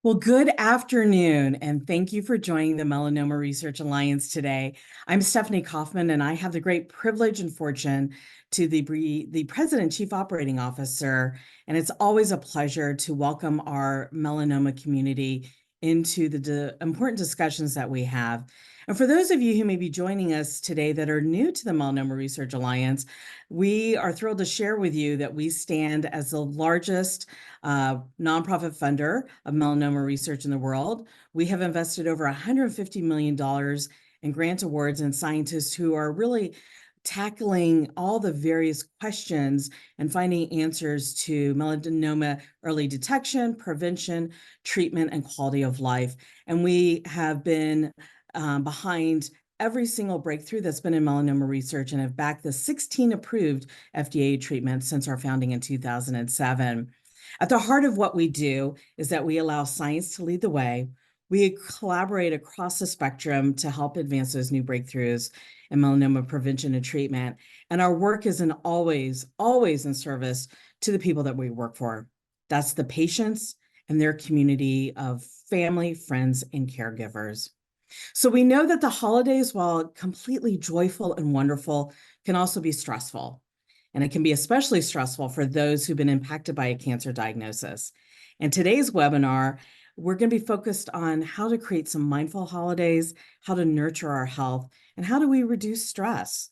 Well, good afternoon, and thank you for joining the Melanoma Research Alliance today. I'm Stephanie Kauffman, and I have the great privilege and fortune to be the President and Chief Operating Officer, and it's always a pleasure to welcome our melanoma community into the important discussions that we have. And for those of you who may be joining us today that are new to the Melanoma Research Alliance, we are thrilled to share with you that we stand as the largest nonprofit funder of melanoma research in the world. We have invested over $150 million in grant awards and scientists who are really tackling all the various questions and finding answers to melanoma early detection, prevention, treatment, and quality of life. And we have been behind every single breakthrough that's been in melanoma research and have backed the 16 approved FDA treatments since our founding in 2007. At the heart of what we do is that we allow science to lead the way. We collaborate across the spectrum to help advance those new breakthroughs in melanoma prevention and treatment. And our work is always in service to the people that we work for. That's the patients and their community of family, friends, and caregivers. So we know that the holidays, while completely joyful and wonderful, can also be stressful. And it can be especially stressful for those who've been impacted by a cancer diagnosis. In today's webinar, we're going to be focused on how to create some mindful holidays, how to nurture our health, and how do we reduce stress.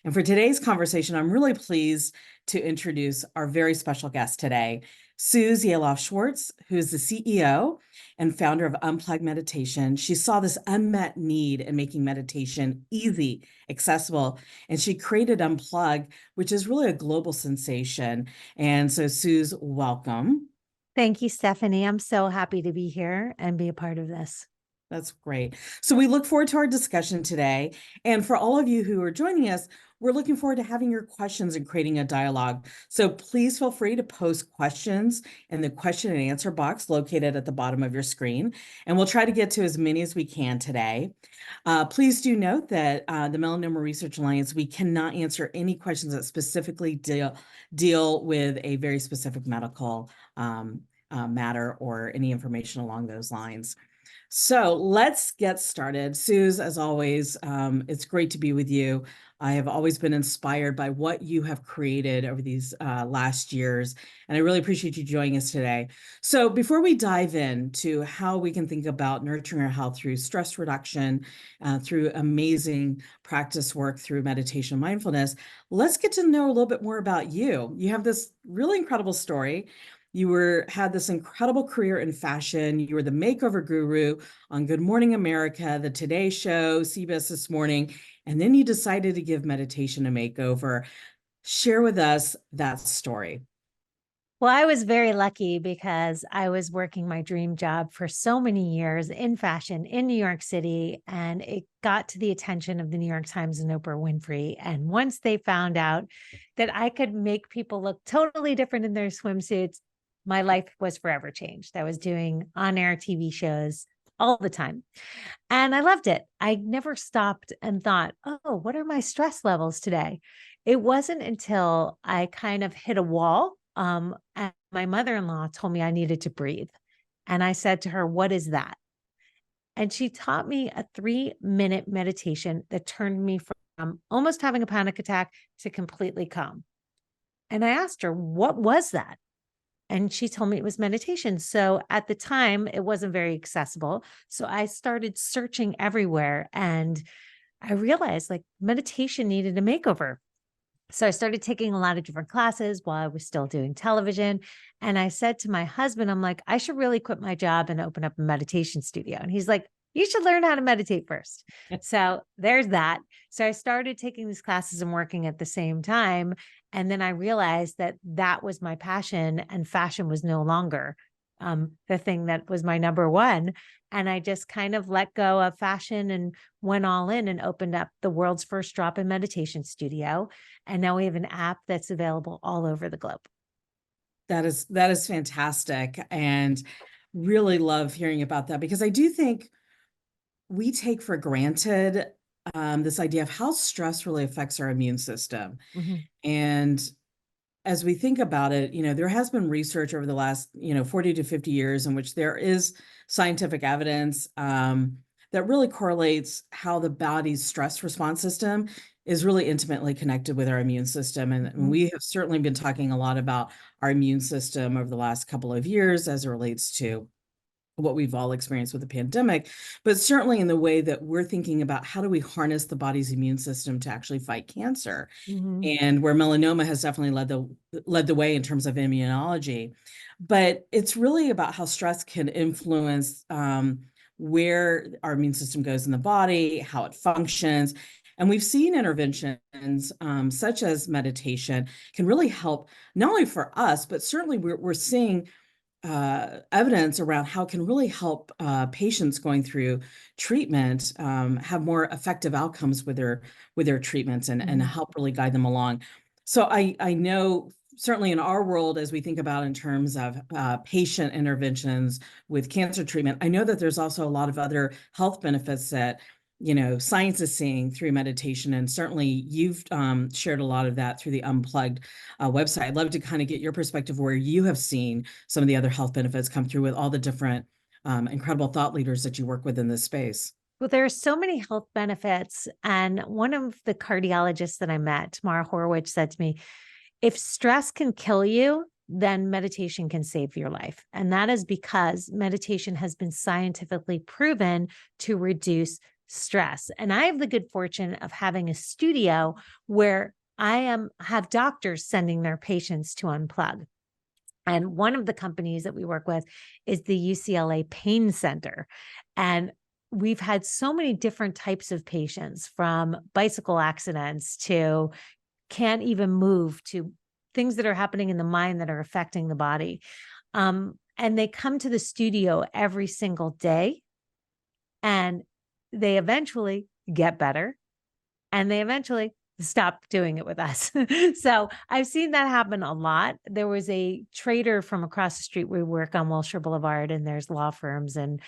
And for today's conversation, I'm really pleased to introduce our very special guest today, Suze Yalof Schwartz, who is the CEO and founder of Unplug Meditation. She saw this unmet need in making meditation easy, accessible, and she created Unplug, which is really a global sensation. And so, Suze, welcome. Thank you, Stephanie. I'm so happy to be here and be a part of this. That's great. So we look forward to our discussion today. And for all of you who are joining us, we're looking forward to having your questions and creating a dialogue. So please feel free to post questions in the question and answer box located at the bottom of your screen. And we'll try to get to as many as we can today. Please do note that the Melanoma Research Alliance, we cannot answer any questions that specifically deal with a very specific medical matter or any information along those lines. So let's get started. Suze, as always, it's great to be with you. I have always been inspired by what you have created over these last years, and I really appreciate you joining us today. So before we dive into how we can think about nurturing our health through stress reduction, through amazing practice work, through meditation, mindfulness, let's get to know a little bit more about you. You have this really incredible story. You had this incredible career in fashion. You were the makeover guru on Good Morning America, the Today Show, CBS This Morning, and then you decided to give meditation a makeover. Share with us that story. Well, I was very lucky because I was working my dream job for so many years in fashion in New York City, and it got to the attention of the New York Times and Oprah Winfrey. And once they found out that I could make people look totally different in their swimsuits, my life was forever changed. I was doing on-air TV shows all the time. And I loved it. I never stopped and thought, oh, what are my stress levels today? It wasn't until I kind of hit a wall. And my mother-in-law told me I needed to breathe. And I said to her, what is that? And she taught me a 3-minute meditation that turned me from almost having a panic attack to completely calm. And I asked her, what was that? And she told me it was meditation. So at the time, it wasn't very accessible. So I started searching everywhere and I realized like meditation needed a makeover. So I started taking a lot of different classes while I was still doing television. And I said to my husband, I'm like, I should really quit my job and open up a meditation studio. And he's like, you should learn how to meditate first. So there's that. So I started taking these classes and working at the same time. And then I realized that that was my passion and fashion was no longer the thing that was my number one. And I just kind of let go of fashion and went all in and opened up the world's first drop-in meditation studio. And now we have an app that's available all over the globe. That is fantastic. And really love hearing about that because I do think we take for granted this idea of how stress really affects our immune system. Mm-hmm. And as we think about it, there has been research over the last, 40 to 50 years in which there is scientific evidence that really correlates how the body's stress response system is really intimately connected with our immune system. And we have certainly been talking a lot about our immune system over the last couple of years as it relates to what we've all experienced with the pandemic, but certainly in the way that we're thinking about how do we harness the body's immune system to actually fight cancer, Mhm. and where melanoma has definitely led the way in terms of immunology. But it's really about how stress can influence where our immune system goes in the body, how it functions. And we've seen interventions such as meditation can really help not only for us, but certainly we're seeing evidence around how it can really help patients going through treatment have more effective outcomes with their treatments and help really guide them along. So I know certainly in our world, as we think about in terms of patient interventions with cancer treatment, I know that there's also a lot of other health benefits that science is seeing through meditation. And certainly you've shared a lot of that through the Unplugged website. I'd love to kind of get your perspective where you have seen some of the other health benefits come through with all the different incredible thought leaders that you work with in this space. Well, there are so many health benefits. And one of the cardiologists that I met, Tamara Horowitz, said to me, if stress can kill you, then meditation can save your life. And that is because meditation has been scientifically proven to reduce stress. And I have the good fortune of having a studio where have doctors sending their patients to Unplug. And one of the companies that we work with is the UCLA Pain Center. And we've had so many different types of patients, from bicycle accidents to can't even move, to things that are happening in the mind that are affecting the body. And they come to the studio every single day, and they eventually get better, and they eventually stop doing it with us. So I've seen that happen a lot. There was a trader from across the street. We work on Wilshire Boulevard, and there's law firms and,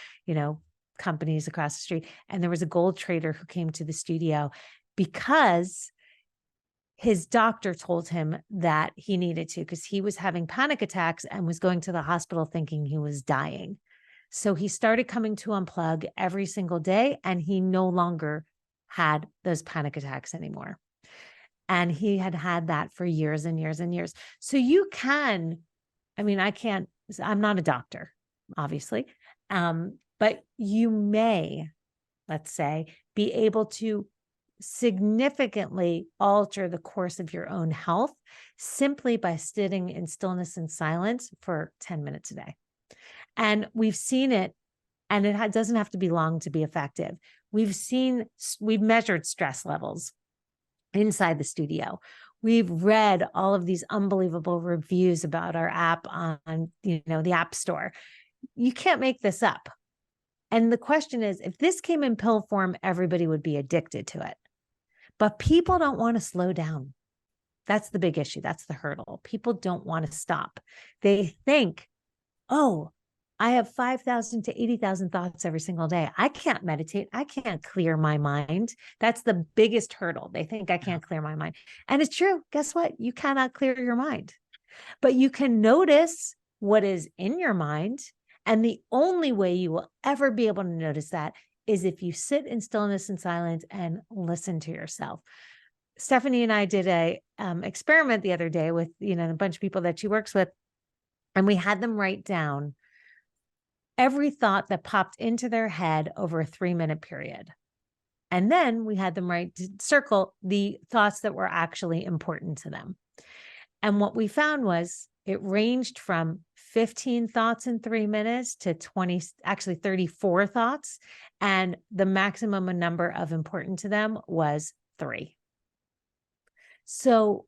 companies across the street. And there was a gold trader who came to the studio because his doctor told him that he needed to, because he was having panic attacks and was going to the hospital thinking he was dying. So he started coming to Unplug every single day, and he no longer had those panic attacks anymore. And he had had that for years and years and years. So you can, I'm not a doctor, obviously, but you may, let's say, be able to significantly alter the course of your own health simply by sitting in stillness and silence for 10 minutes a day. And we've seen it, and it doesn't have to be long to be effective. We've measured stress levels inside the studio. We've read all of these unbelievable reviews about our app on, the App Store. You can't make this up. And the question is, if this came in pill form, everybody would be addicted to it. But people don't want to slow down. That's the big issue. That's the hurdle. People don't want to stop. They think, oh, I have 5,000 to 80,000 thoughts every single day. I can't meditate. I can't clear my mind. That's the biggest hurdle. They think I can't clear my mind. And it's true. Guess what? You cannot clear your mind, but you can notice what is in your mind. And the only way you will ever be able to notice that is if you sit in stillness and silence and listen to yourself. Stephanie and I did a experiment the other day with, a bunch of people that she works with, and we had them write down every thought that popped into their head over a 3-minute period. And then we had them circle the thoughts that were actually important to them. And what we found was it ranged from 15 thoughts in 3 minutes to 34 thoughts. And the maximum number of important to them was 3. So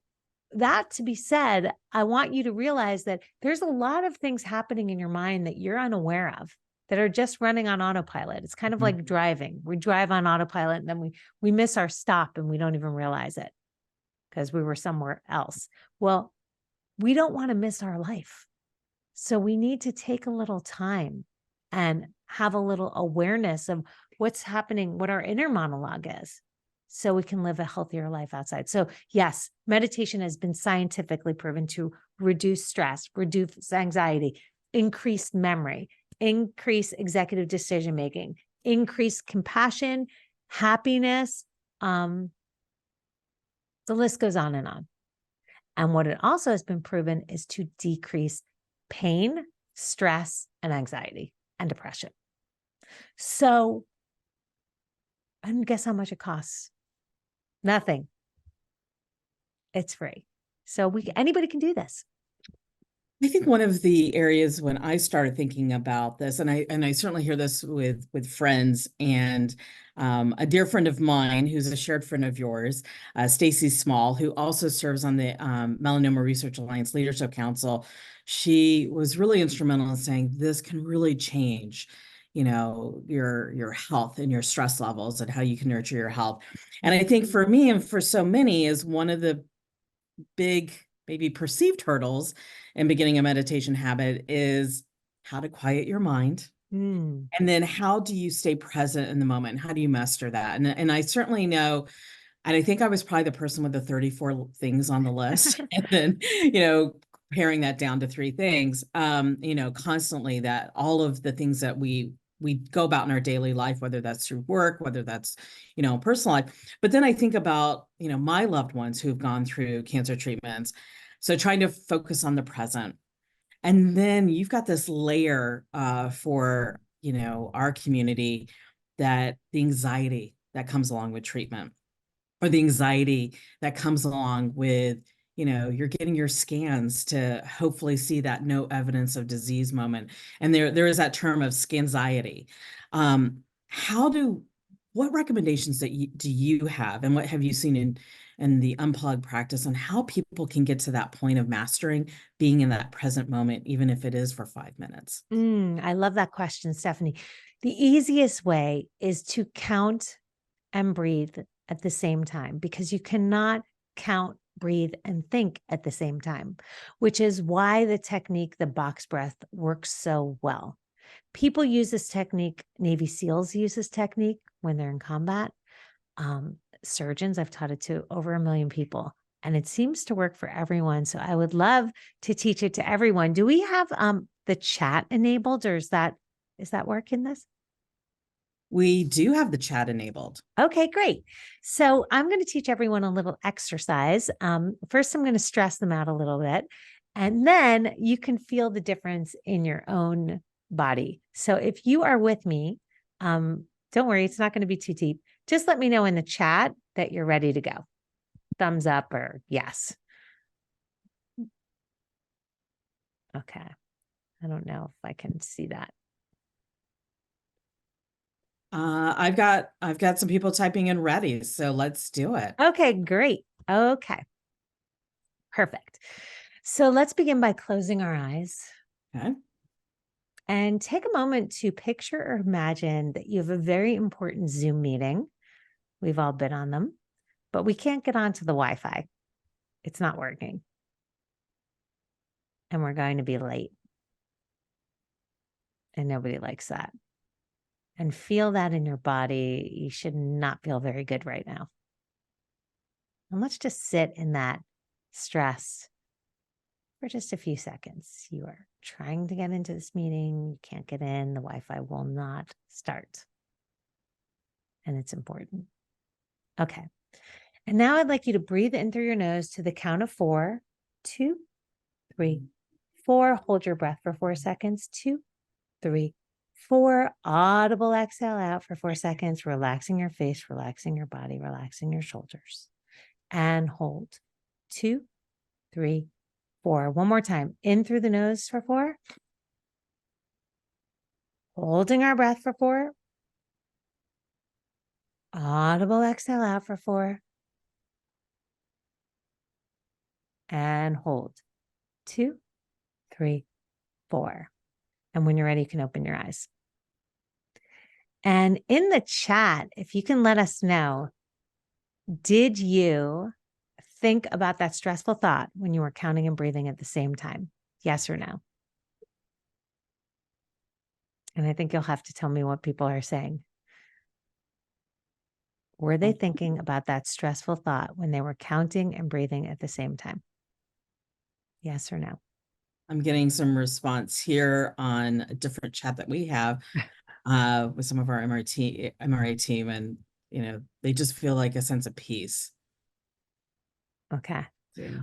that to be said, I want you to realize that there's a lot of things happening in your mind that you're unaware of, that are just running on autopilot. It's kind of like driving. We drive on autopilot, and then we miss our stop, and we don't even realize it because we were somewhere else. Well, we don't want to miss our life. So we need to take a little time and have a little awareness of what's happening, what our inner monologue is. so we can live a healthier life outside. So yes, meditation has been scientifically proven to reduce stress, reduce anxiety, increase memory, increase executive decision-making, increase compassion, happiness. The list goes on and on. And what it also has been proven is to decrease pain, stress, and anxiety and depression. So, and guess how much it costs? Nothing. It's free. So anybody can do this. I think one of the areas when I started thinking about this, and I certainly hear this with friends, and a dear friend of mine who's a shared friend of yours, Stacy Small, who also serves on the Melanoma Research Alliance Leadership Council. She was really instrumental in saying this can really change, your health and your stress levels and how you can nurture your health. And I think for me and for so many is one of the big, maybe perceived hurdles in beginning a meditation habit is how to quiet your mind. And then how do you stay present in the moment? How do you master that? And I certainly know, and I think I was probably the person with the 34 things on the list. And then, paring that down to 3 things, constantly, that all of the things that we go about in our daily life, whether that's through work, whether that's, personal life. But then I think about, my loved ones who've gone through cancer treatments. So trying to focus on the present. And then you've got this layer for, our community, that the anxiety that comes along with treatment, or the anxiety that comes along with, you're getting your scans to hopefully see that no evidence of disease moment. And there is that term of scanxiety. What recommendations do you have, and what have you seen in the Unplug practice on how people can get to that point of mastering being in that present moment, even if it is for 5 minutes? I love that question, Stephanie. The easiest way is to count and breathe at the same time, because you cannot count, breathe, and think at the same time, which is why the technique, the box breath, works so well. People use this technique. Navy SEALs use this technique when they're in combat. Surgeons, I've taught it to over 1 million people, and it seems to work for everyone. So I would love to teach it to everyone. Do we have the chat enabled, or is that working this? We do have the chat enabled. Okay, great. So I'm going to teach everyone a little exercise. First, I'm going to stress them out a little bit, and then you can feel the difference in your own body. So if you are with me, don't worry, it's not going to be too deep. Just let me know in the chat that you're ready to go. Thumbs up or yes. Okay. I don't know if I can see that. I've got some people typing in ready, so let's do it. Okay, great. Okay. Perfect. So let's begin by closing our eyes. Okay. And take a moment to picture or imagine that you have a very important Zoom meeting. We've all been on them, but we can't get onto the Wi-Fi. It's not working. And we're going to be late. And nobody likes that. And feel that in your body. You should not feel very good right now. And let's just sit in that stress for just a few seconds. You are trying to get into this meeting. You can't get in. The Wi-Fi will not start. And it's important. Okay. And now I'd like you to breathe in through your nose to the count of 4. 2, 3, 4. Hold your breath for 4 seconds. 2, 3, 4. Audible exhale out for 4 seconds, relaxing your face, relaxing your body, relaxing your shoulders. And hold. 2, 3, 4. One more time. In through the nose for 4. Holding our breath for 4. Audible exhale out for 4. And hold. 2, 3, 4. And when you're ready, you can open your eyes. And in the chat, if you can let us know, did you think about that stressful thought when you were counting and breathing at the same time? Yes or no? And I think you'll have to tell me what people are saying. Were they thinking about that stressful thought when they were counting and breathing at the same time? Yes or no? I'm getting some response here on a different chat that we have with some of our MRA team, and they just feel like a sense of peace. Okay. Yeah.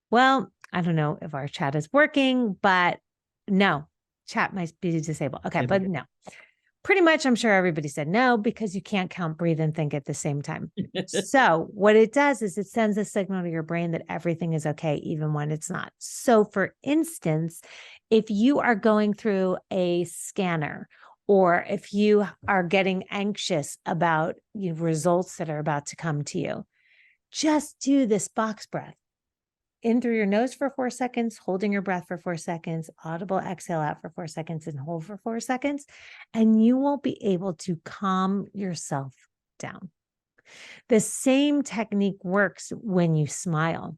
Well, I don't know if our chat is working, but no, chat might be disabled. Okay, but no. Pretty much, I'm sure everybody said no, because you can't count, breathe, and think at the same time. So what it does is it sends a signal to your brain that everything is okay, even when it's not. So for instance, if you are going through a scanner, or if you are getting anxious about results that are about to come to you, just do this box breath. In through your nose for 4 seconds, holding your breath for 4 seconds, audible exhale out for 4 seconds, and hold for 4 seconds. And you will be able to calm yourself down. The same technique works when you smile.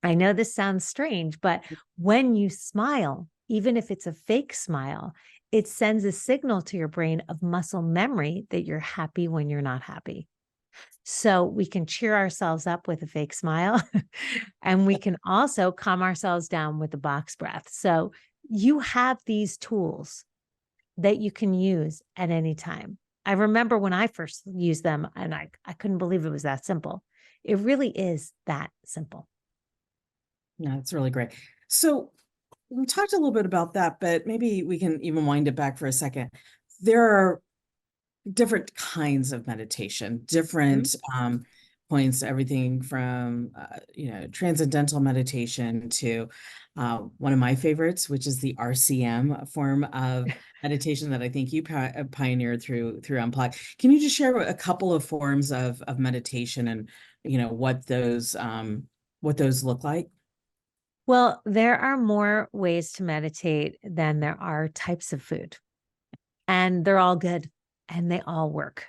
I know this sounds strange, but when you smile, even if it's a fake smile, it sends a signal to your brain of muscle memory that you're happy when you're not happy. So we can cheer ourselves up with a fake smile, and we can also calm ourselves down with the box breath. So you have these tools that you can use at any time. I remember when I first used them, and I couldn't believe it was that simple. It really is that simple. Yeah, it's really great. So we talked a little bit about that, but maybe we can even wind it back for a second. There are different kinds of meditation, different points, everything from transcendental meditation to one of my favorites, which is the RCM form of meditation that I think you pioneered through Unplug. Can you just share a couple of forms of meditation and what those look like? Well, there are more ways to meditate than there are types of food, and they're all good and they all work.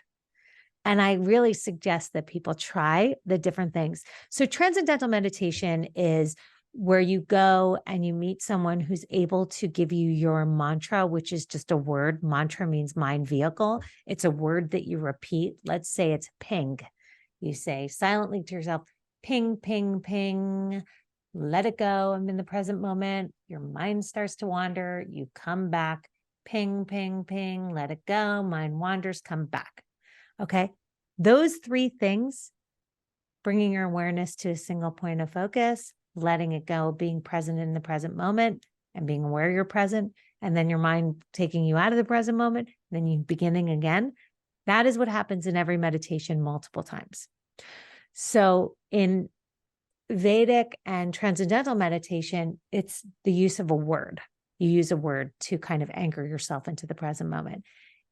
And I really suggest that people try the different things. So transcendental meditation is where you go and you meet someone who's able to give you your mantra, which is just a word. Mantra means mind vehicle. It's a word that you repeat. Let's say it's ping. You say silently to yourself, ping, ping, ping. Let it go. I'm in the present moment. Your mind starts to wander. You come back. Ping, ping, ping. Let it go. Mind wanders. Come back. Okay. Those three things, bringing your awareness to a single point of focus, letting it go, being present in the present moment, and being aware you're present, and then your mind taking you out of the present moment, then you beginning again. That is what happens in every meditation multiple times. So in Vedic and transcendental meditation, it's the use of a word. You use a word to kind of anchor yourself into the present moment.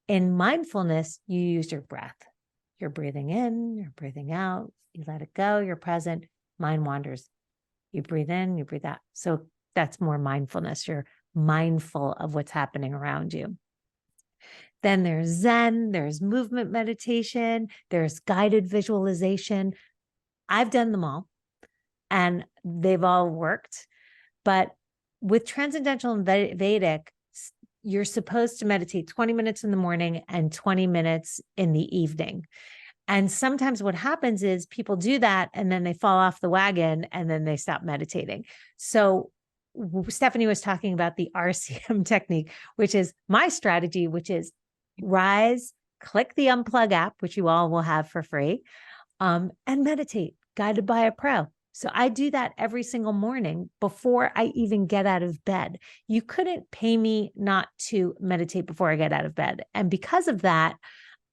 In mindfulness, you use your breath. You're breathing in, you're breathing out, you let it go, you're present, mind wanders. You breathe in, you breathe out. So that's more mindfulness. You're mindful of what's happening around you. Then there's Zen, there's movement meditation, there's guided visualization. I've done them all and they've all worked. But with transcendental and Vedic, you're supposed to meditate 20 minutes in the morning and 20 minutes in the evening. And sometimes what happens is people do that and then they fall off the wagon and then they stop meditating. So Stephanie was talking about the RCM technique, which is my strategy, which is rise, click the Unplug app, which you all will have for free, and meditate guided by a pro. So I do that every single morning before I even get out of bed. You couldn't pay me not to meditate before I get out of bed. And because of that,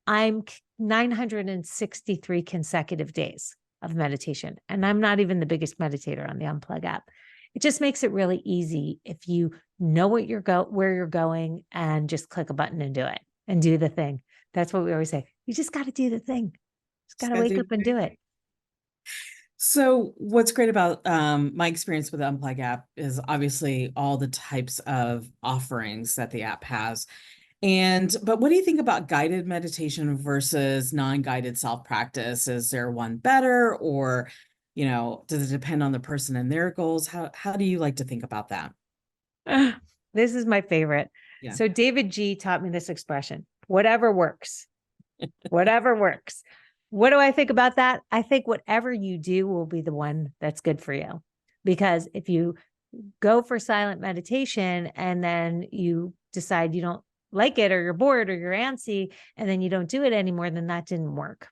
I'm 963 consecutive days of meditation. And I'm not even the biggest meditator on the Unplug app. It just makes it really easy if you know where you're going and just click a button and do it and do the thing. That's what we always say. You just got to do the thing. Just got to wake up and do it. So what's great about my experience with the Unplug app is obviously all the types of offerings that the app has. But what do you think about guided meditation versus non-guided self-practice? Is there one better, or, does it depend on the person and their goals? How do you like to think about that? This is my favorite. Yeah. So David G taught me this expression, whatever works. Whatever works. What do I think about that? I think whatever you do will be the one that's good for you. Because if you go for silent meditation and then you decide you don't like it, or you're bored, or you're antsy, and then you don't do it anymore, then that didn't work.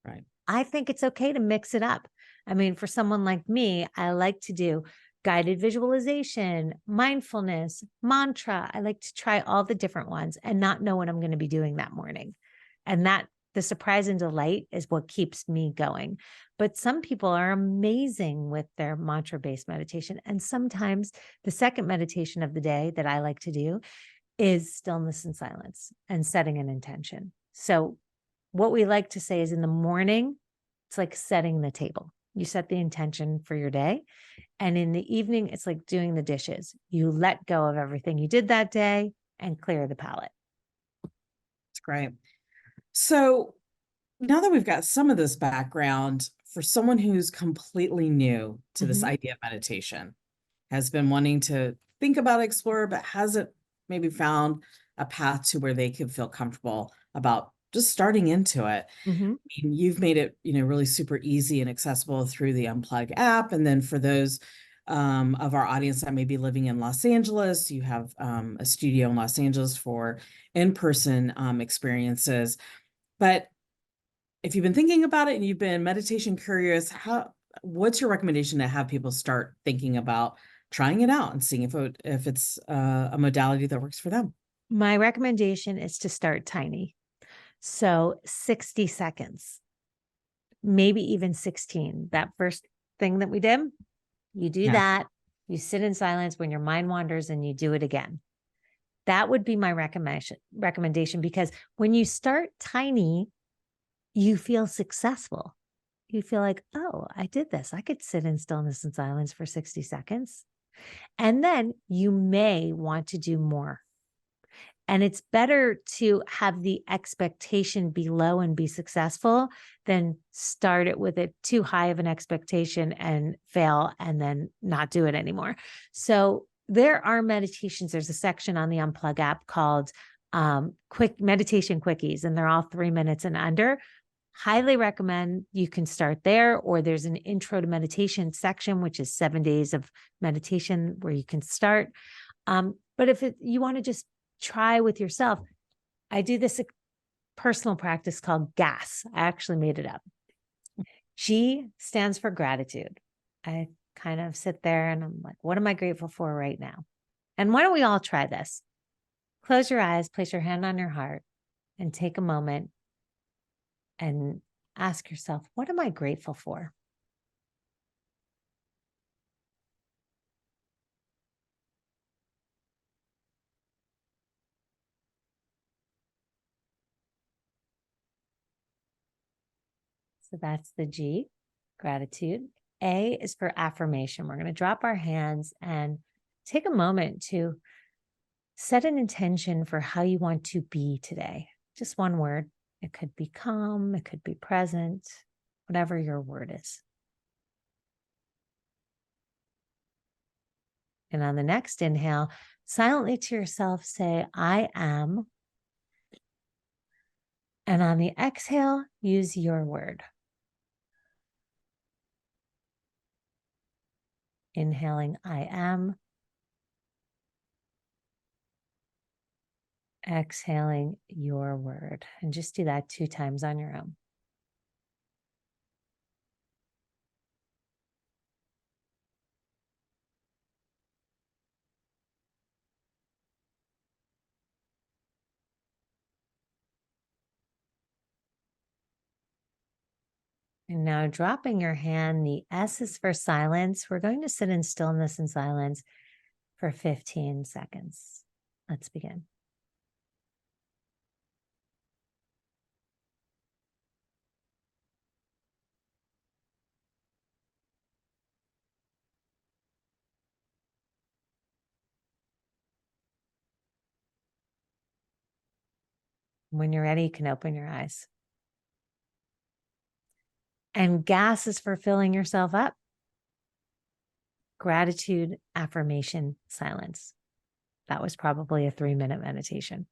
Right. I think it's okay to mix it up. I mean, for someone like me, I like to do guided visualization, mindfulness, mantra. I like to try all the different ones and not know what I'm going to be doing that morning. And that the surprise and delight is what keeps me going. But some people are amazing with their mantra-based meditation. And sometimes the second meditation of the day that I like to do is stillness and silence and setting an intention. So what we like to say is in the morning, it's like setting the table. You set the intention for your day. And in the evening, it's like doing the dishes. You let go of everything you did that day and clear the palate. That's great. So now that we've got some of this background, for someone who's completely new to this idea of meditation, has been wanting to think about explore, but hasn't maybe found a path to where they could feel comfortable about just starting into it. You've made it, really super easy and accessible through the Unplug app. And then for those of our audience that may be living in Los Angeles, you have a studio in Los Angeles for in-person experiences. But if you've been thinking about it and you've been meditation curious, what's your recommendation to have people start thinking about trying it out and seeing if it's a modality that works for them? My recommendation is to start tiny. So 60 seconds, maybe even 16. That first thing that we did, you do that, you sit in silence when your mind wanders and you do it again. That would be my recommendation, because when you start tiny, you feel successful. You feel like, oh, I did this. I could sit in stillness and silence for 60 seconds. And then you may want to do more. And it's better to have the expectation be low and be successful than start it with it too high of an expectation and fail and then not do it anymore. So there are meditations. There's a section on the Unplug app called quick meditation quickies, and they're all 3 minutes and under. Highly recommend you can start there, or there's an intro to meditation section, which is 7 days of meditation where you can start. But if you want to just try with yourself, I do this personal practice called GAS. I actually made it up. G stands for gratitude. I kind of sit there and I'm like, what am I grateful for right now? And why don't we all try this? Close your eyes, place your hand on your heart, and take a moment and ask yourself, what am I grateful for? So that's the G, gratitude. A is for affirmation. We're going to drop our hands and take a moment to set an intention for how you want to be today. Just one word. It could be calm, it could be present, whatever your word is. And on the next inhale, silently to yourself, say, I am. And on the exhale, use your word. Inhaling, I am. Exhaling, your word. And just do that 2 times on your own. And now dropping your hand, the S is for silence. We're going to sit in stillness and silence for 15 seconds. Let's begin. When you're ready, you can open your eyes. And GAS is for filling yourself up. Gratitude, affirmation, silence. That was probably a 3-minute meditation.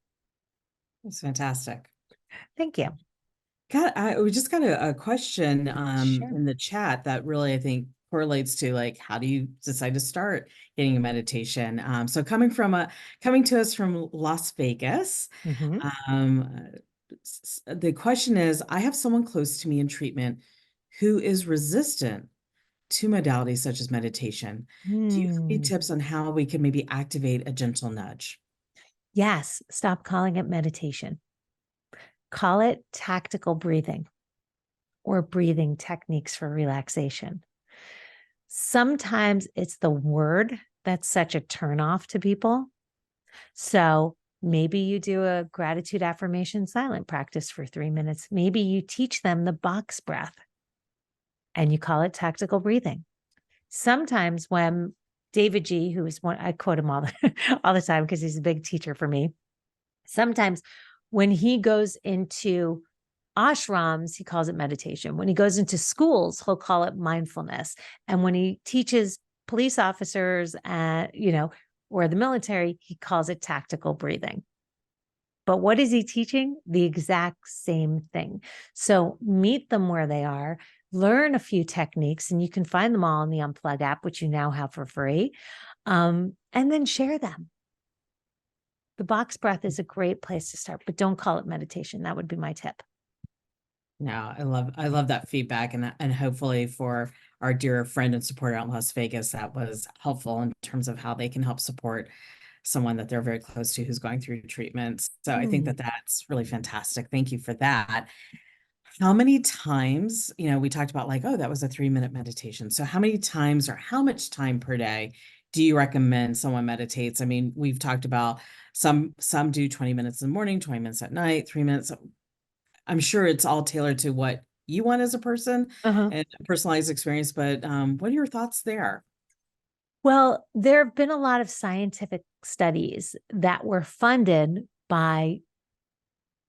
That's fantastic. Thank you. We just got a question Sure. in the chat that really I think correlates to like how do you decide to start getting a meditation? So coming to us from Las Vegas, Hmm. um, the question is, I have someone close to me in treatment who is resistant to modalities such as meditation. Do you have any Hmm. tips on how we can maybe activate a gentle nudge? Yes. Stop calling it meditation. Call it tactical breathing or breathing techniques for relaxation. Sometimes it's the word that's such a turnoff to people. So maybe you do a gratitude affirmation silent practice for 3 minutes. Maybe you teach them the box breath and you call it tactical breathing. Sometimes when David G, who is one, I quote him all the time because he's a big teacher for me. Sometimes when he goes into ashrams, he calls it meditation. When he goes into schools, he'll call it mindfulness. And when he teaches police officers, or the military, he calls it tactical breathing. But what is he teaching? The exact same thing. So meet them where they are, learn a few techniques, and you can find them all in the Unplug app, which you now have for free, and then share them. The box breath is a great place to start, but don't call it meditation. That would be my tip. No, I love that feedback, and hopefully for our dear friend and supporter out in Las Vegas, that was helpful in terms of how they can help support someone that they're very close to who's going through treatment. So I think that Hmm. that's really fantastic. Thank you for that. How many times, we talked about like, oh, that was a 3-minute meditation. So how many times or how much time per day do you recommend someone meditates? I mean, we've talked about some do 20 minutes in the morning, 20 minutes at night, 3 minutes. I'm sure it's all tailored to what you want as a person Uh-huh. and personalized experience, but what are your thoughts there? Well, there have been a lot of scientific studies that were funded by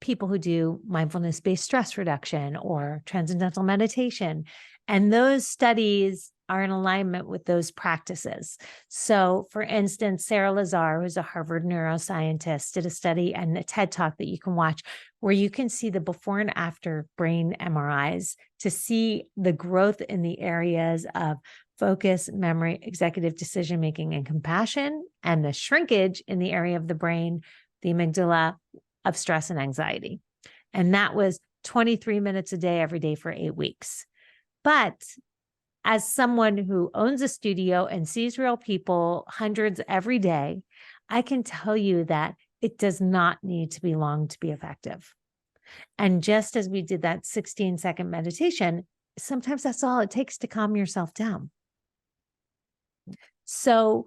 people who do mindfulness based stress reduction or transcendental meditation. And those studies are in alignment with those practices. So, for instance, Sarah Lazar, who's a Harvard neuroscientist, did a study and a TED talk that you can watch where you can see the before and after brain MRIs to see the growth in the areas of focus, memory, executive decision making, and compassion, and the shrinkage in the area of the brain, the amygdala, of stress and anxiety. And that was 23 minutes a day, every day for 8 weeks. But as someone who owns a studio and sees real people, hundreds every day, I can tell you that it does not need to be long to be effective. And just as we did that 16-second meditation, sometimes that's all it takes to calm yourself down. So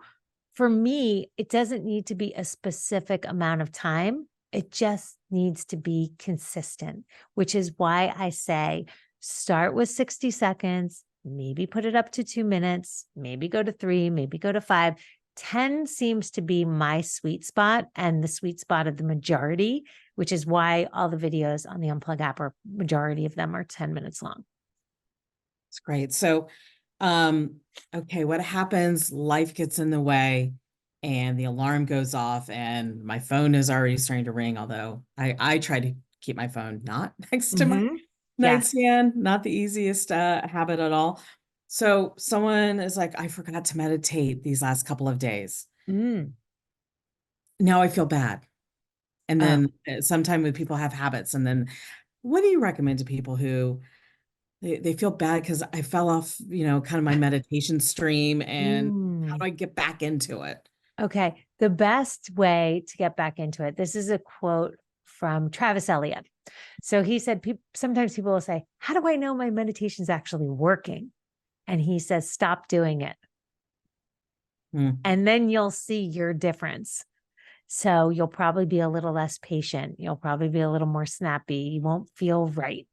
for me, it doesn't need to be a specific amount of time. It just needs to be consistent, which is why I say start with 60 seconds, maybe put it up to 2 minutes, maybe go to 3, maybe go to 5. 10 seems to be my sweet spot and the sweet spot of the majority, which is why all the videos on the Unplug app, or majority of them, are 10 minutes long. It's great. So, okay, what happens? Life gets in the way and the alarm goes off and my phone is already starting to ring, although I try to keep my phone not next to my Yes. nightstand, not the easiest habit at all. So someone is like, I forgot to meditate these last couple of days. Mm. Now I feel bad. And Oh. then sometime when people have habits, and then what do you recommend to people who they feel bad because I fell off, kind of my meditation stream, and how Mm. do I get back into it? Okay. The best way to get back into it, this is a quote from Travis Elliott. So he said, sometimes people will say, how do I know my meditation is actually working? And he says, stop doing it. Hmm. And then you'll see your difference. So you'll probably be a little less patient. You'll probably be a little more snappy. You won't feel right.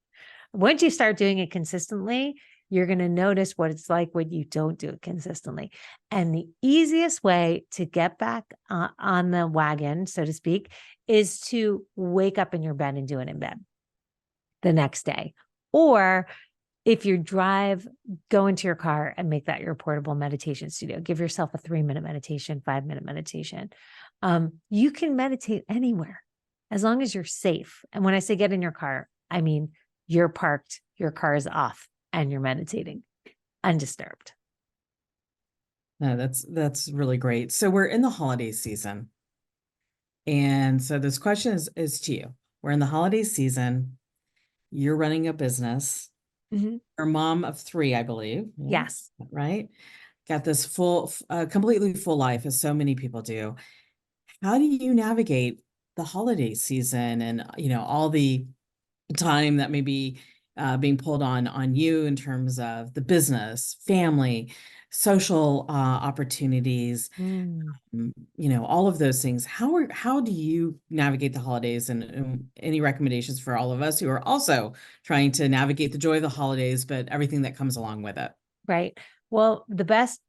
Once you start doing it consistently, you're going to notice what it's like when you don't do it consistently. And the easiest way to get back on the wagon, so to speak, is to wake up in your bed and do it in bed the next day. Or if you drive, go into your car and make that your portable meditation studio. Give yourself a 3-minute meditation, 5-minute meditation. You can meditate anywhere as long as you're safe. And when I say get in your car, I mean you're parked, your car is off, and you're meditating undisturbed. No, that's really great. So we're in the holiday season. And so this question is to you. We're in the holiday season. You're running a business. Mhm. You're a mom of 3, I believe. Yeah, Yes. right? Got this completely full life, as so many people do. How do you navigate the holiday season and, all the time that may be being pulled on you in terms of the business, family, social opportunities, Mm. all of those things. How do you navigate the holidays, and any recommendations for all of us who are also trying to navigate the joy of the holidays, but everything that comes along with it? Right. Well, the best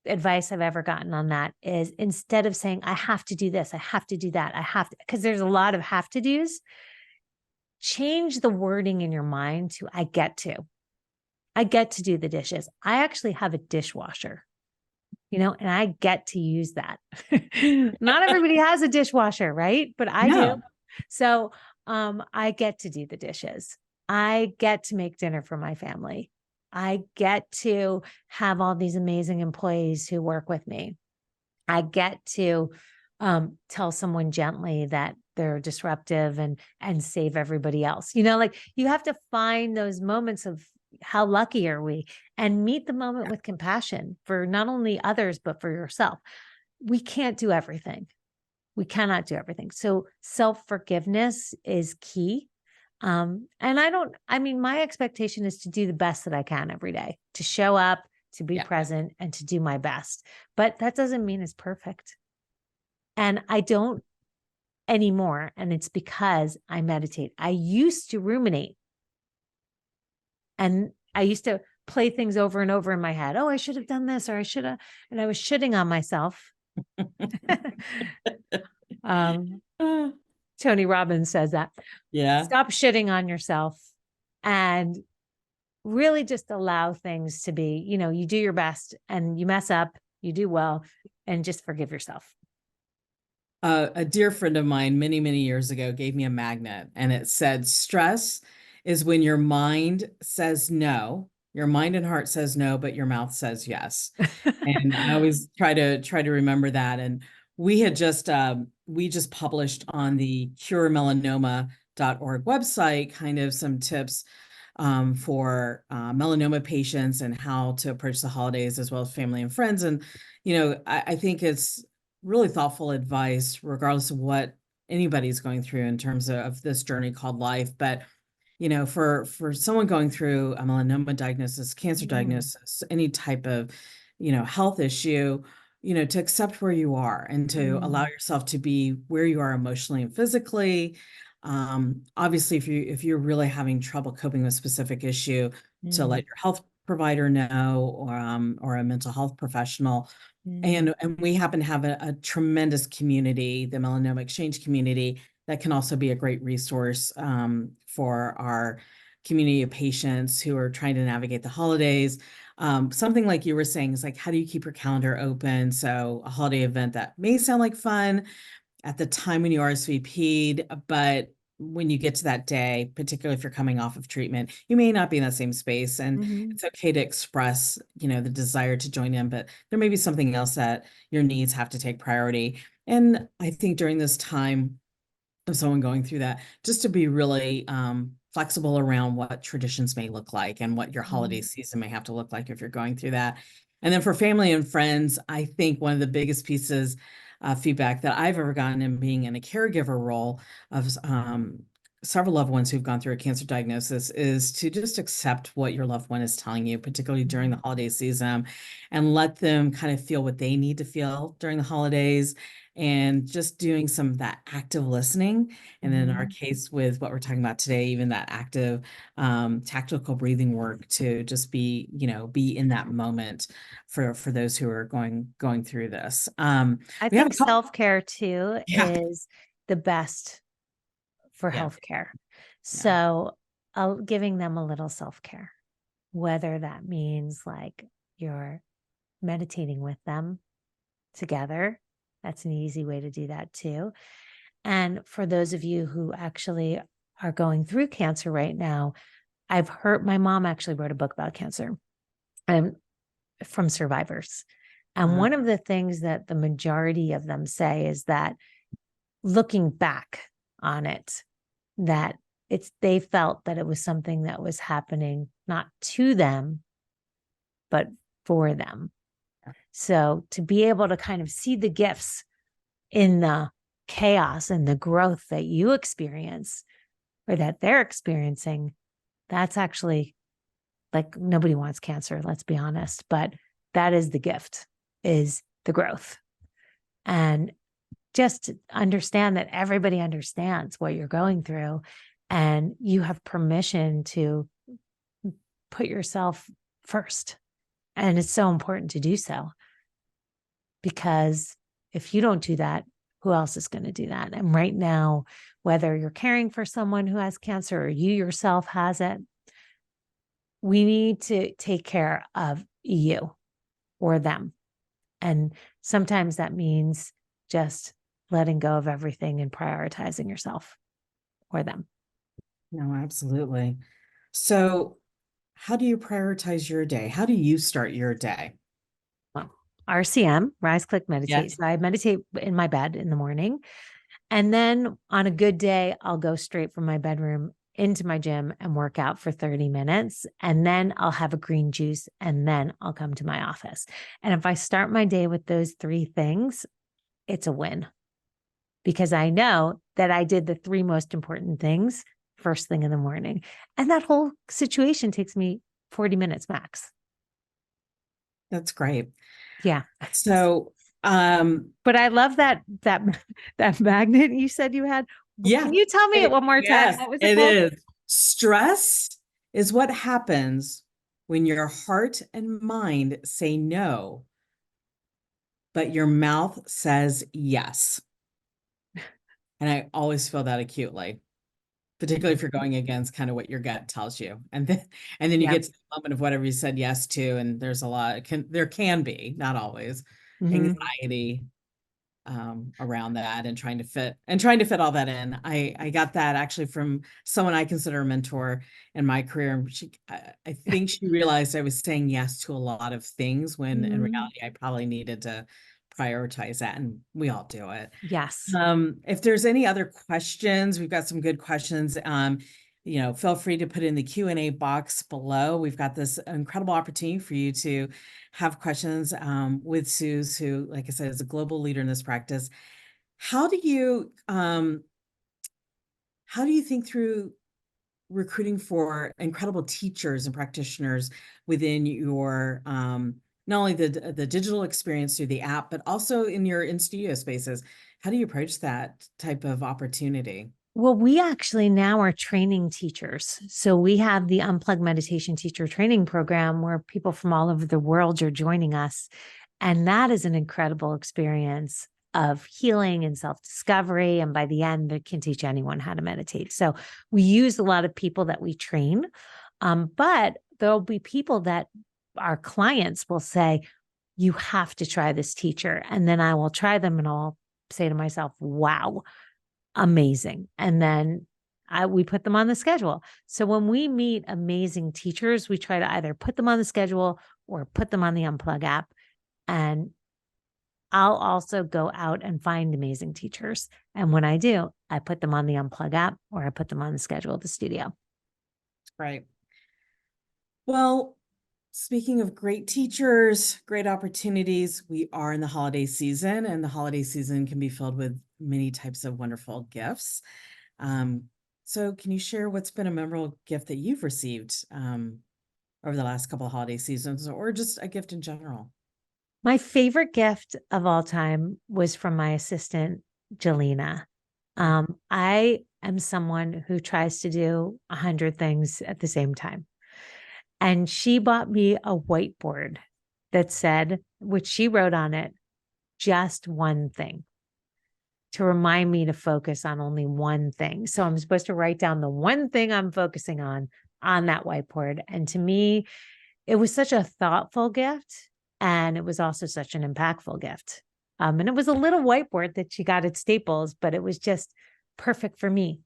advice I've ever gotten on that is, instead of saying, I have to do this, I have to do that, I have to, because there's a lot of have to do's, change the wording in your mind to, I get to. I get to do the dishes. I actually have a dishwasher, and I get to use that. Not everybody has a dishwasher, right? But I do. No. So I get to do the dishes. I get to make dinner for my family. I get to have all these amazing employees who work with me. I get to tell someone gently that they're disruptive and save everybody else. Like, you have to find those moments of, how lucky are we, and meet the moment with compassion for not only others, but for yourself. We can't do everything. We cannot do everything. So self-forgiveness is key. And my expectation is to do the best that I can every day, to show up, to be Yeah. present, and to do my best. But that doesn't mean it's perfect. And I don't anymore. And it's because I meditate. I used to ruminate, and I used to play things over and over in my head. Oh, I should have done this, or I should have. And I was shitting on myself. um, Uh, Tony Robbins says that. yeah. Stop shitting on yourself and really just allow things to be. You do your best, and you mess up, you do well, and just forgive yourself. A dear friend of mine many, many years ago gave me a magnet, and it said, stress is when your mind says no, your mind and heart says no, but your mouth says yes. And I always try to remember that. And we just published on the curemelanoma.org website kind of some tips for melanoma patients and how to approach the holidays, as well as family and friends. And, I think it's really thoughtful advice, regardless of what anybody's going through in terms of this journey called life. But, for someone going through a melanoma diagnosis, cancer Mm, diagnosis, any type of, health issue, to accept where you are and to allow mm, yourself to be where you are emotionally and physically. Obviously, if you're really having trouble coping with a specific issue, to mm, let your health provider know, or a mental health professional. mm, And we happen to have a tremendous community, the Melanoma Exchange community, that can also be a great resource for our community of patients who are trying to navigate the holidays. Something like you were saying is like, how do you keep your calendar open? So a holiday event that may sound like fun at the time when you RSVP'd, but when you get to that day, particularly if you're coming off of treatment, you may not be in that same space. And mhm, it's okay to express, the desire to join in, but there may be something else that your needs have to take priority. And I think during this time of someone going through that, just to be really flexible around what traditions may look like and what your holiday mm, season may have to look like if you're going through that. And then for family and friends, I think one of the biggest pieces of feedback that I've ever gotten in being in a caregiver role of several loved ones who've gone through a cancer diagnosis is to just accept what your loved one is telling you, particularly during the mm, holiday season, and let them kind of feel what they need to feel during the holidays, and just doing some of that active listening. And in our mhm. case, with what we're talking about today, even that active tactical breathing work to just be in that moment for those who are going through this. I We have think a couple. self-care too Yeah. is the best for Yeah. healthcare. Yeah. So, giving them a little self-care, whether that means like you're meditating with them together. That's an easy way to do that too. And for those of you who actually are going through cancer right now, I've heard my mom actually wrote a book about cancer and from survivors. And Uh, one of the things that the majority of them say is that looking back on it, that they felt that it was something that was happening not to them, but for them. So to be able to kind of see the gifts in the chaos and the growth that you experience or that they're experiencing, that's actually like nobody wants cancer, let's be honest, but that is the gift, is the growth. And just understand that everybody understands what you're going through and you have permission to put yourself first. And it's so important to do so because if you don't do that, who else is going to do that? And right now, whether you're caring for someone who has cancer or you yourself has it, we need to take care of you or them. And sometimes that means just letting go of everything and prioritizing yourself or them. no, absolutely. So how do you prioritize your day? How do you start your day? Well, RCM, rise, click, meditate. Yes. So I meditate in my bed in the morning. And then on a good day, I'll go straight from my bedroom into my gym and work out for 30 minutes. And then I'll have a green juice and then I'll come to my office. And if I start my day with those three things, it's a win because I know that I did the three most important things first thing in the morning. And that whole situation takes me 40 minutes max. That's great. Yeah. So, But I love that magnet you said you had. yeah, Can you tell me it one more time? yes, What was it it called? is. Stress is what happens when your heart and mind say no, but your mouth says yes. And I always feel that acutely, particularly if you're going against kind of what your gut tells you. And then you Yeah. get to the moment of whatever you said yes to, and there's a lot, there can be, not always, Mhm. anxiety around that and trying to fit all that in. I got that actually from someone I consider a mentor in my career. And I think she realized I was saying yes to a lot of things when in Mhm. reality I probably needed to prioritize that, and we all do it. Yes. If there's any other questions, we've got some good questions. Feel free to put in the Q&A box below. We've got this incredible opportunity for you to have questions with Suze, who, like I said, is a global leader in this practice. How do you think through recruiting for incredible teachers and practitioners within your not only the digital experience through the app, but also in your in-studio spaces? How do you approach that type of opportunity? Well, we actually now are training teachers. So we have the Unplug Meditation Teacher Training Program where people from all over the world are joining us. And that is an incredible experience of healing and self-discovery. And by the end, it can teach anyone how to meditate. So we use a lot of people that we train, but there'll be people that our clients will say, you have to try this teacher. And then I will try them and I'll say to myself, wow, amazing. And then we put them on the schedule. So when we meet amazing teachers, we try to either put them on the schedule or put them on the Unplug app. And I'll also go out and find amazing teachers. And when I do, I put them on the Unplug app or I put them on the schedule at the studio. Right. Well, speaking of great teachers, great opportunities, we are in the holiday season, and the holiday season can be filled with many types of wonderful gifts. So can you share what's been a memorable gift that you've received over the last couple of holiday seasons, or just a gift in general? My favorite gift of all time was from my assistant, Jelena. I am someone who tries to do 100 things at the same time. And she bought me a whiteboard that said, which she wrote on it, just one thing to remind me to focus on only one thing. So I'm supposed to write down the one thing I'm focusing on that whiteboard. And to me, it was such a thoughtful gift. And it was also such an impactful gift. And it was a little whiteboard that she got at Staples, but it was just perfect for me.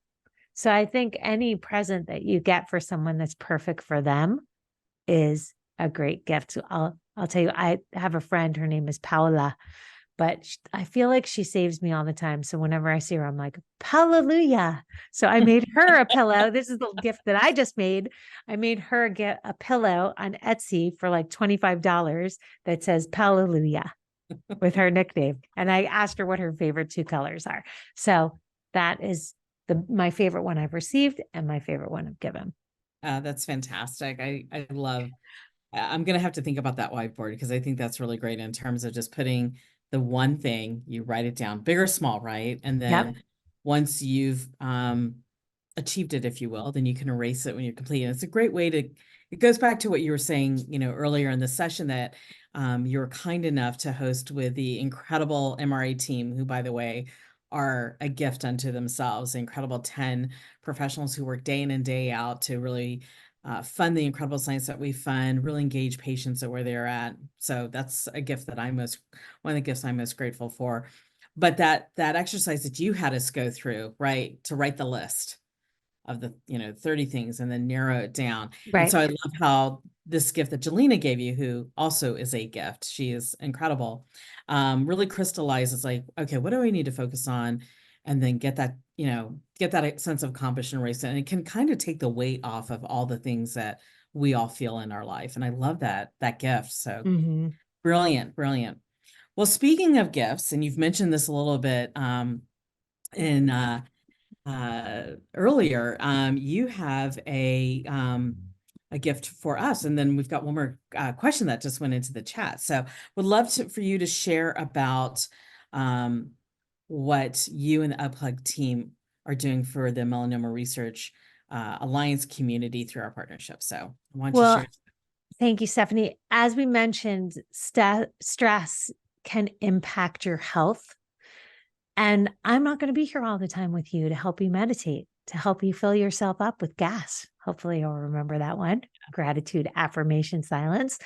So I think any present that you get for someone that's perfect for them is a great gift. So I'll tell you, I have a friend, her name is Paola, but I feel like she saves me all the time. So whenever I see her, I'm like, hallelujah. So I made her a pillow. This is the gift that I just made. I made her get a pillow on Etsy for like $25 that says hallelujah with her nickname. And I asked her what her favorite two colors are. So that is my favorite one I've received and my favorite one I've given. That's fantastic. I love, I'm going to have to think about that whiteboard because I think that's really great in terms of just putting the one thing, you write it down, big or small, right? And Yep. then once you've achieved it, if you will, then you can erase it when you're complete. And it's a great way to, it goes back to what you were saying, earlier in the session that you were kind enough to host with the incredible MRA team, who, by the way, are a gift unto themselves, the incredible 10 professionals who work day in and day out to really fund the incredible science that we fund, really engage patients at where they're at. So that's a gift that one of the gifts I'm most grateful for. But that exercise that you had us go through, right, to write the list of the 30 things and then narrow it down. And Right. so I love how this gift that Jelena gave you, who also is a gift, she is incredible, really crystallizes like, okay, what do I need to focus on? And then get that sense of accomplishment, race, and it can kind of take the weight off of all the things that we all feel in our life. And I love that gift. So Mm-hmm. brilliant, brilliant. Well, speaking of gifts, and you've mentioned this a little bit in earlier, you have a gift for us, and then we've got one more question that just went into the chat. So would love for you to share about what you and the Unplug team are doing for the Melanoma Research Alliance community through our partnership. So why don't you Well, share? thank you, Stephanie. As we mentioned, stress can impact your health. And I'm not going to be here all the time with you to help you meditate, to help you fill yourself up with gas. Hopefully, you'll remember that one: gratitude, affirmation, silence.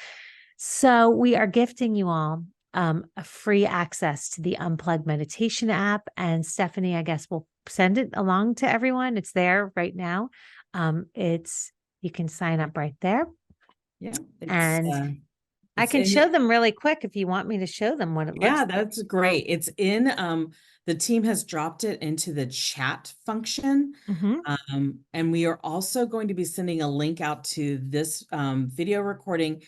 So, we are gifting you all a free access to the Unplug meditation app. And Stephanie, I guess we'll send it along to everyone. It's there right now. You can sign up right there. Yeah, And I it's can in. show them really quick if you want me to show them what it looks Yeah, like. that's great. It's in, the team has dropped it into the chat function. Mhm. And we are also going to be sending a link out to this video recording,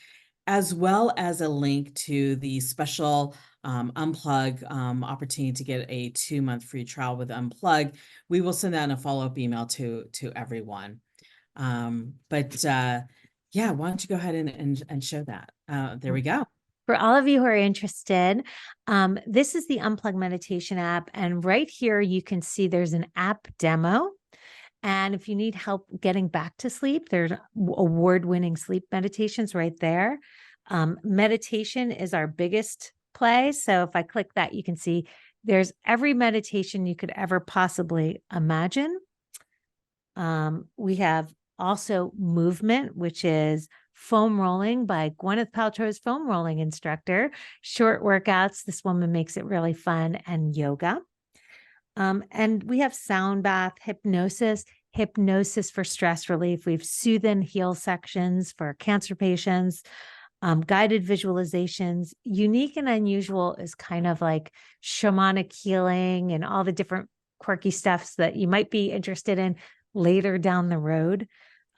as well as a link to the special Unplug opportunity to get a 2-month free trial with Unplug. We will send that in a follow-up email to everyone. But yeah, why don't you go ahead and show that? There we go. For all of you who are interested, this is the Unplug meditation app. And right here, you can see there's an app demo. And if you need help getting back to sleep, there's award-winning sleep meditations right there. Meditation is our biggest play. So if I click that, you can see there's every meditation you could ever possibly imagine. We have also movement, which is foam rolling by Gwyneth Paltrow's foam rolling instructor, short workouts. This woman makes it really fun, and yoga. And we have sound bath, hypnosis for stress relief. We have soothe and heal sections for cancer patients, guided visualizations. Unique and unusual is kind of like shamanic healing and all the different quirky stuffs that you might be interested in later down the road.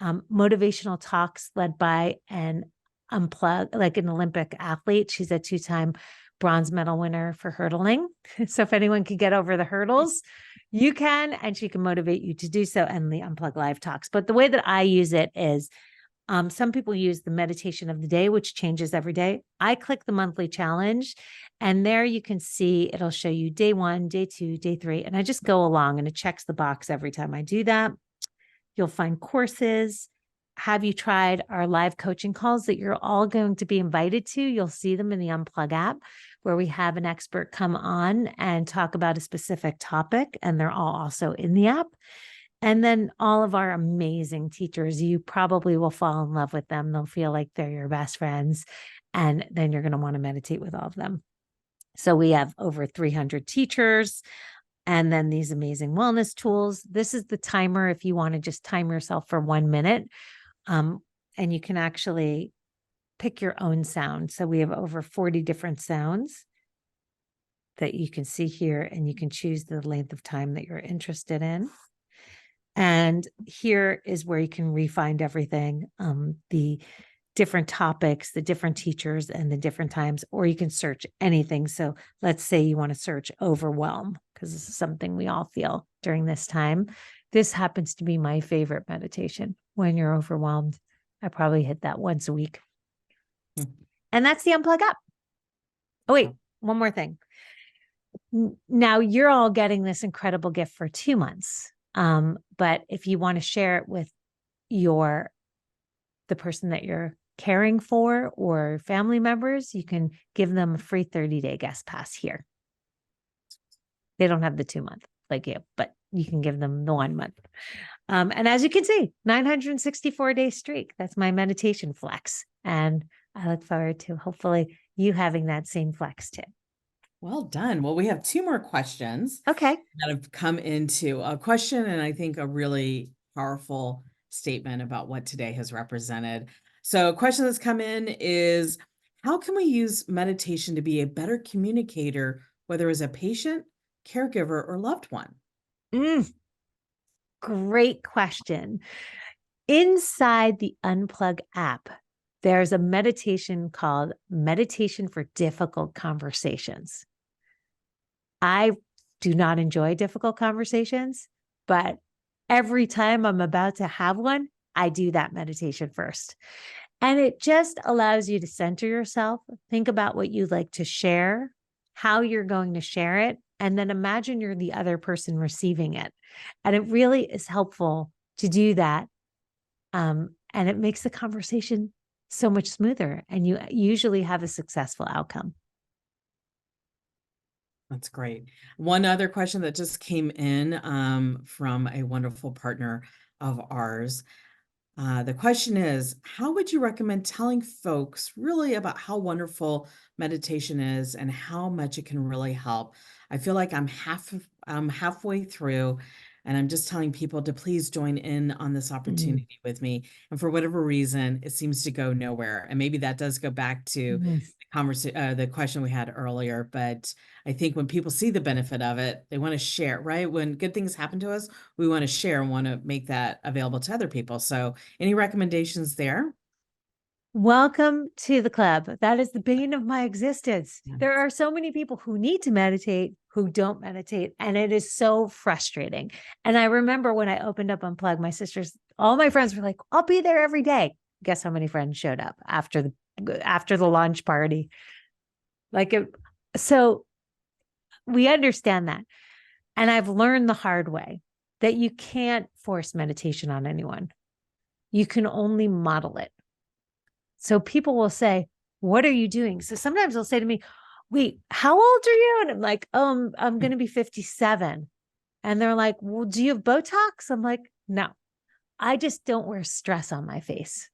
Motivational talks led by an like an Olympic athlete. She's a 2-time bronze medal winner for hurdling. So if anyone can get over the hurdles, you can, and she can motivate you to do so, and the Unplug Live talks. But the way that I use it is some people use the meditation of the day, which changes every day. I click the monthly challenge, and there you can see it'll show you day 1, day 2, day 3. And I just go along and it checks the box every time I do that. You'll find courses. Have you tried our live coaching calls that you're all going to be invited to? You'll see them in the Unplug app, where we have an expert come on and talk about a specific topic, and they're all also in the app. And then all of our amazing teachers, you probably will fall in love with them. They'll feel like they're your best friends, and then you're going to want to meditate with all of them. So we have over 300 teachers. And then these amazing wellness tools. This is the timer if you want to just time yourself for 1 minute. And you can actually pick your own sound. So we have over 40 different sounds that you can see here, and you can choose the length of time that you're interested in. And here is where you can refine everything, the different topics, the different teachers, and the different times, or you can search anything. So let's say you want to search overwhelm, because this is something we all feel during this time. This happens to be my favorite meditation when you're overwhelmed. I probably hit that once a week. And that's the Unplug app. Oh, wait, one more thing. Now you're all getting this incredible gift for 2 months. But if you want to share it with the person that you're caring for or family members, you can give them a free 30-day guest pass here. They don't have the 2-month like you, but you can give them the 1 month. And as you can see, 964-day streak. That's my meditation flex. And I look forward to hopefully you having that same flex too. Well done. Well, we have 2 more questions. Okay. That have come into a question, and I think a really powerful statement about what today has represented. So a question that's come in is, how can we use meditation to be a better communicator, whether as a patient, caregiver, or loved one? Great question. Inside the Unplug app, there's a meditation called Meditation for Difficult Conversations. I do not enjoy difficult conversations, but every time I'm about to have one, I do that meditation first. And it just allows you to center yourself, think about what you'd like to share, how you're going to share it, and then imagine you're the other person receiving it. And it really is helpful to do that. And it makes the conversation so much smoother, and you usually have a successful outcome. That's great. One other question that just came in from a wonderful partner of ours. The question is, how would you recommend telling folks really about how wonderful meditation is and how much it can really help? I feel like I'm halfway through, and I'm just telling people to please join in on this opportunity with me. And for whatever reason, it seems to go nowhere. And maybe that does go back to the question we had earlier. But I think when people see the benefit of it, they want to share, right? When good things happen to us, we want to share and want to make that available to other people. So any recommendations there? Welcome to the club. That is the bane of my existence. There are so many people who need to meditate who don't meditate, and it is so frustrating. And I remember when I opened up Unplug, all my friends were like, I'll be there every day. Guess how many friends showed up after the launch party? So we understand that. And I've learned the hard way that you can't force meditation on anyone. You can only model it. So people will say, what are you doing? So sometimes they'll say to me, wait, how old are you? And I'm like, oh, I'm going to be 57. And they're like, well, do you have Botox? I'm like, no, I just don't wear stress on my face.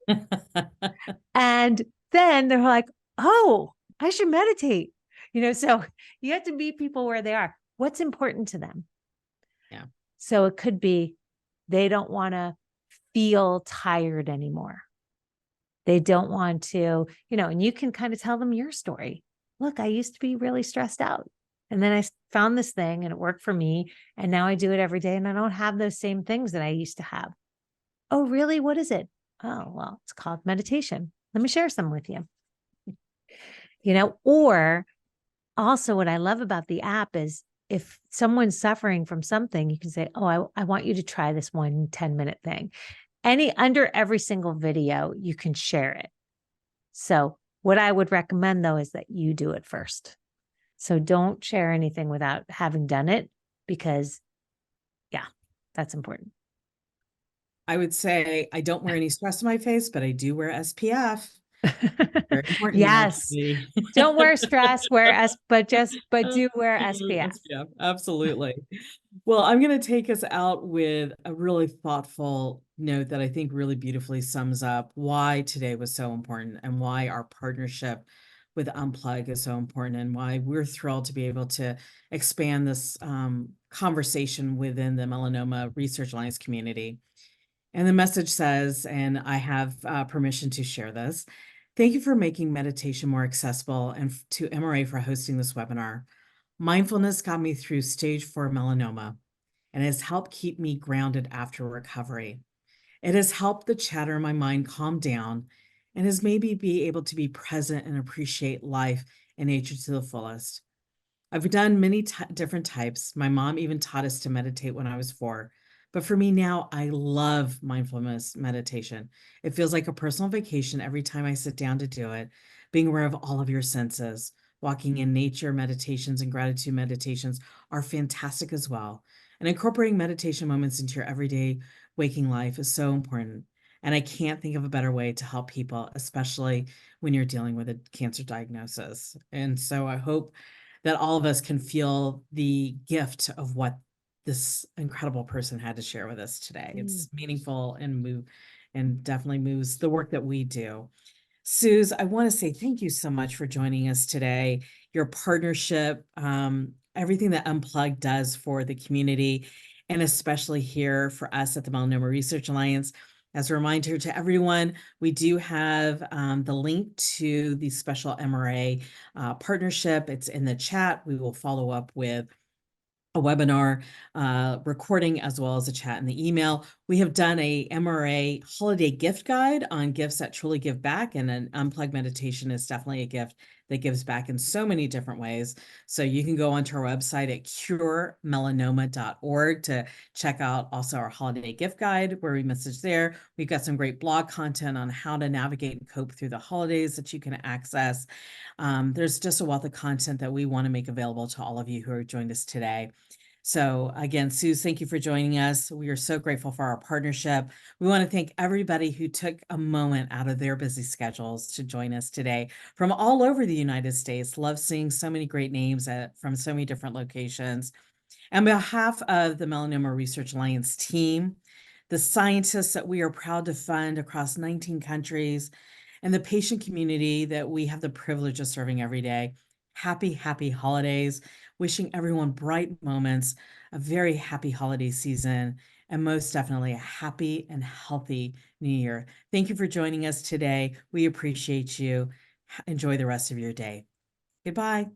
And then they're like, oh, I should meditate. So you have to meet people where they are. What's important to them? Yeah. So it could be they don't want to feel tired anymore. They don't want to, and you can kind of tell them your story. Look, I used to be really stressed out. And then I found this thing and it worked for me. And now I do it every day and I don't have those same things that I used to have. Oh, really? What is it? Oh, well, it's called meditation. Let me share some with you. Or also what I love about the app is if someone's suffering from something, you can say, oh, I want you to try this 1 10-minute thing. Under every single video, you can share it. So what I would recommend though, is that you do it first. So don't share anything without having done it, because that's important. I would say I don't wear any stress on my face, but I do wear SPF. Very important. Yes. Don't wear stress, but do wear SPF. SPF. Absolutely. Well, I'm going to take us out with a really thoughtful note that I think really beautifully sums up why today was so important and why our partnership with Unplug is so important, and why we're thrilled to be able to expand this conversation within the Melanoma Research Alliance community. And the message says, and I have permission to share this: thank you for making meditation more accessible, and to MRA for hosting this webinar. Mindfulness got me through stage 4 melanoma and has helped keep me grounded after recovery. It has helped the chatter in my mind calm down and has made me be able to be present and appreciate life and nature to the fullest. I've done many different types. My mom even taught us to meditate when I was 4. But for me now, I love mindfulness meditation. It feels like a personal vacation every time I sit down to do it, being aware of all of your senses. Walking in nature meditations and gratitude meditations are fantastic as well. And incorporating meditation moments into your everyday waking life is so important. And I can't think of a better way to help people, especially when you're dealing with a cancer diagnosis. And so I hope that all of us can feel the gift of what this incredible person had to share with us today. It's meaningful and definitely moves the work that we do. Suze, I want to say thank you so much for joining us today. Your partnership, everything that Unplugged does for the community, and especially here for us at the Melanoma Research Alliance. As a reminder to everyone, we do have the link to the special MRA partnership. It's in the chat. We will follow up with a webinar recording as well as a chat in the email. We have done a MRA holiday gift guide on gifts that truly give back, and an Unplugged meditation is definitely a gift that gives back in so many different ways. So you can go onto our website at curemelanoma.org to check out also our holiday gift guide, where we message there. We've got some great blog content on how to navigate and cope through the holidays that you can access. There's just a wealth of content that we want to make available to all of you who are joined us today. So again, Suze, thank you for joining us. We are so grateful for our partnership. We want to thank everybody who took a moment out of their busy schedules to join us today from all over the United States. Love seeing so many great names from so many different locations. On behalf of the Melanoma Research Alliance team, the scientists that we are proud to fund across 19 countries, and the patient community that we have the privilege of serving every day, happy, happy holidays. Wishing everyone bright moments, a very happy holiday season, and most definitely a happy and healthy new year. Thank you for joining us today. We appreciate you. Enjoy the rest of your day. Goodbye.